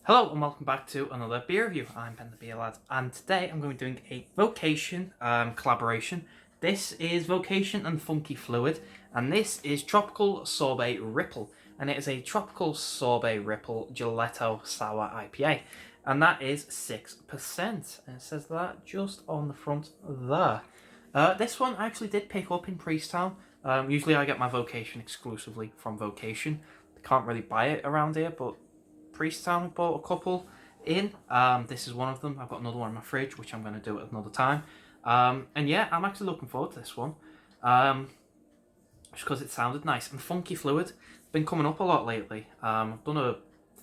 Hello and welcome back to another beer review. I'm Ben the Beer Lad, and today I'm going to be doing a Vocation collaboration. This is Vocation and Funky Fluid, and this is Tropical Sorbet Ripple, and it is a Tropical Sorbet Ripple Gelato Sour IPA, and that is 6%, and it says that just on the front there. This one I actually did pick up in Priesttown. Usually I get my Vocation exclusively from Vocation. Can't really buy it around here, but Priesttown bought a couple in. This is one of them. I've got another one in my fridge, which I'm going to do at another time. And yeah, I'm actually looking forward to this one. Just because it sounded nice. And Funky Fluid, been coming up a lot lately. I've done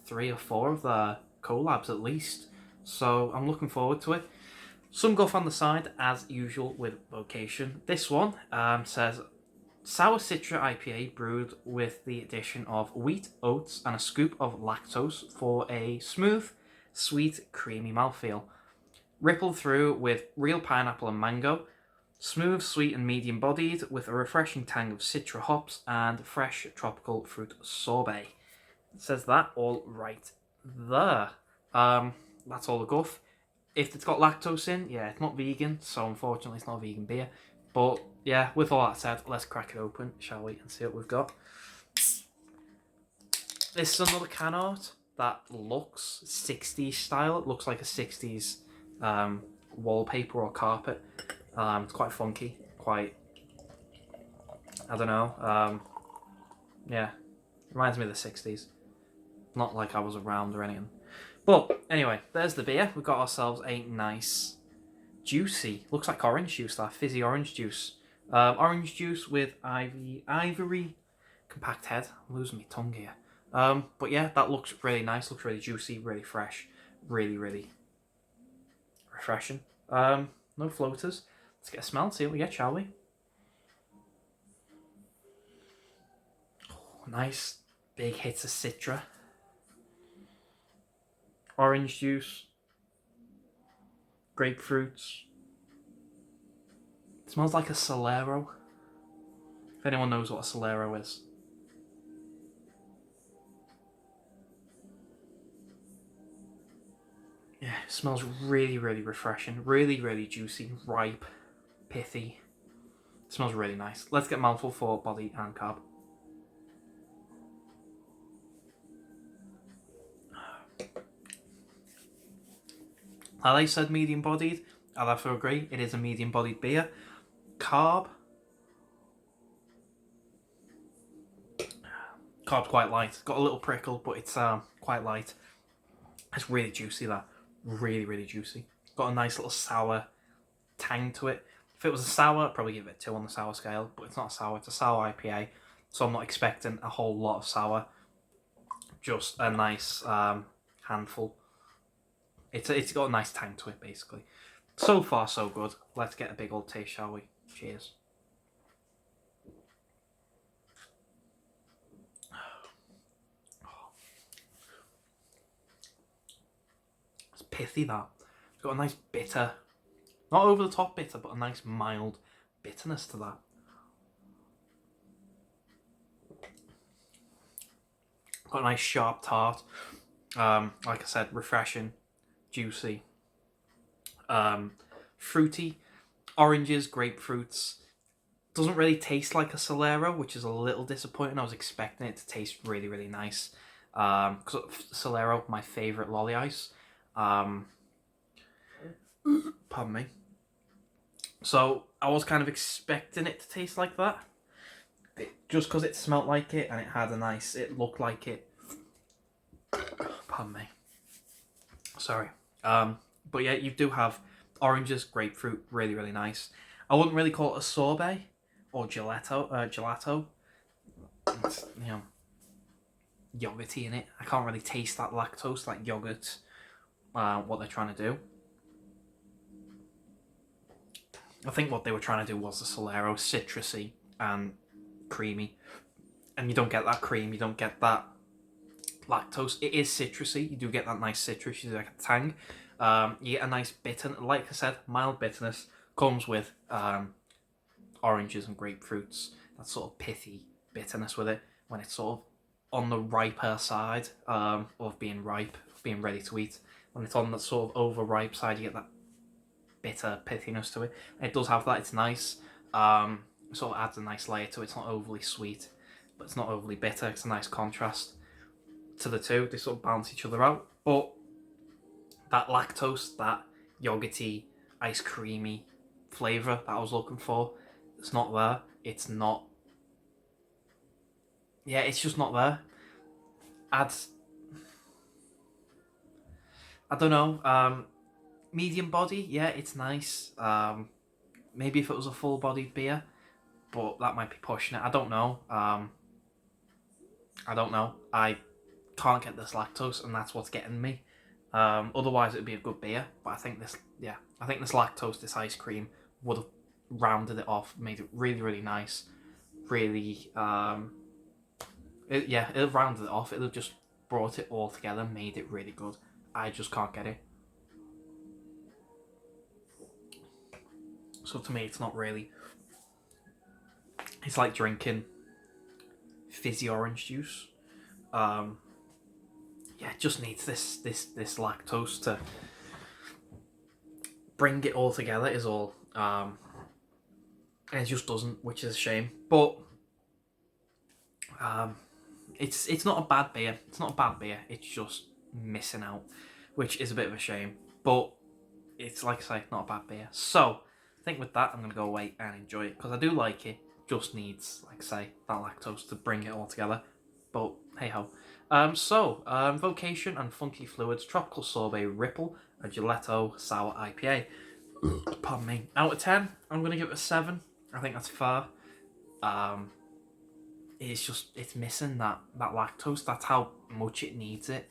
3 or 4 of their collabs at least. So I'm looking forward to it. Some guff on the side, as usual with Vocation. This one says Sour Citra IPA brewed with the addition of wheat, oats, and a scoop of lactose for a smooth, sweet, creamy mouthfeel. Rippled through with real pineapple and mango. Smooth, sweet, and medium-bodied with a refreshing tang of citra hops and fresh tropical fruit sorbet. It says that all right there. That's all the guff. If it's got lactose in, yeah, it's not vegan, so unfortunately it's not a vegan beer. But yeah, with all that said, let's crack it open, shall we, and see what we've got. This is another can art that looks 60s style. It looks like a 60s wallpaper or carpet. It's quite funky, quite, I don't know, yeah, reminds me of the 60s. Not like I was around or anything. But anyway, there's the beer. We've got ourselves a nice, juicy, looks like orange juice, that fizzy orange juice. Orange juice with ivory compact head. I'm losing my tongue here. But yeah, that looks really nice, looks really juicy, really fresh, really, really refreshing. No floaters. Let's get a smell, see what we get, shall we? Oh, nice big hits of citra. Orange juice. Grapefruits. It smells like a Solero. If anyone knows what a Solero is. Yeah, it smells really, really refreshing. Really, really juicy, ripe, pithy. It smells really nice. Let's get mouthful for body and carb. As I said, medium-bodied. I'll have to agree, it is a medium-bodied beer. Carb's quite light. Got a little prickle, but it's quite light. It's really juicy, that. Really, really juicy. Got a nice little sour tang to it. If it was a sour, I'd probably give it a 2 on the sour scale, but it's not a sour, it's a sour IPA, so I'm not expecting a whole lot of sour. Just a nice handful. It's got a nice tang to it, basically. So far, so good. Let's get a big old taste, shall we? Cheers. It's pithy, that. It's got a nice bitter, not over the top bitter, but a nice mild bitterness to that. Got a nice sharp tart. Like I said, refreshing, juicy, fruity, oranges, grapefruits. Doesn't really taste like a Solero, which is a little disappointing. I was expecting it to taste really, really nice. Because Solero, my favourite lolly ice. Pardon me. So I was kind of expecting it to taste like that. Just because it smelt like it and it had a nice, it looked like it. Pardon me. Sorry. But yeah, you do have oranges, grapefruit, really, really nice. I wouldn't really call it a sorbet or gelato. It's, you know, yogurty in it. I can't really taste that lactose, that yogurt, what they're trying to do. I think what they were trying to do was the Solero, citrusy and creamy. And you don't get that cream, you don't get that lactose. It is citrusy, you do get that nice citrus, you get a tang. You get a nice bitter, like I said, mild bitterness. Comes with oranges and grapefruits. That sort of pithy bitterness with it when it's sort of on the riper side of being ripe, being ready to eat. When it's on the sort of overripe side, you get that bitter pithiness to it. It does have that. It's nice. It sort of adds a nice layer to it. It's not overly sweet, but it's not overly bitter. It's a nice contrast to the two. They sort of balance each other out. But that lactose, that yogurty, ice creamy flavour that I was looking for, it's not there. It's not. Yeah, it's just not there. Adds. I don't know. Medium body, yeah, it's nice. Maybe if it was a full-bodied beer, but that might be pushing it. I don't know. I don't know. I can't get this lactose, and that's what's getting me. Otherwise, it'd be a good beer. But I think this lactose, this ice cream, would have rounded it off, made it really, really nice. Really, it rounded it off. It would have just brought it all together, made it really good. I just can't get it. So to me, it's not really. It's like drinking fizzy orange juice. It just needs this lactose to bring it all together. Is all, and it just doesn't, which is a shame. But it's not a bad beer. It's not a bad beer. It's just missing out, which is a bit of a shame. But it's, like I say, not a bad beer. So I think with that, I'm going to go away and enjoy it, because I do like it. Just needs, like I say, that lactose to bring it all together. But hey ho. Vocation and Funky Fluids Tropical Sorbet Ripple, a Gelato Sour IPA. Pardon me. Out of 10, I'm going to give it a 7. I think that's fair. It's missing that lactose. That's how much it needs it.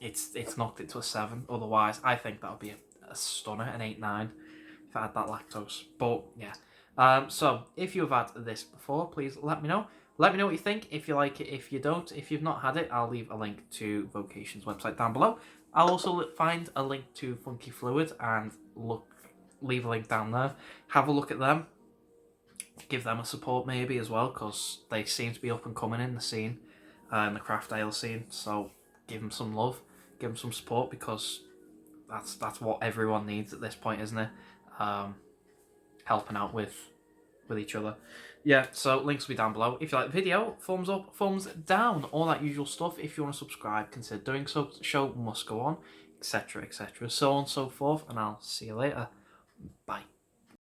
It's knocked it to a 7. Otherwise, I think that would be a stunner, an 8-9, if I had that lactose. But yeah. So if you've had this before, please let me know. Let me know what you think, if you like it, if you don't. If you've not had it, I'll leave a link to Vocation's website down below. I'll also find a link to Funky Fluid and leave a link down there. Have a look at them. Give them a support maybe as well, because they seem to be up and coming in the scene, in the craft ale scene. So give them some love, give them some support, because that's what everyone needs at this point, isn't it? Helping out with each other. Yeah, so links will be down below. If you like the video, thumbs up, thumbs down, all that usual stuff. If you want to subscribe, consider doing so. The show must go on, etc., etc., so on and so forth, and I'll see you later. Bye.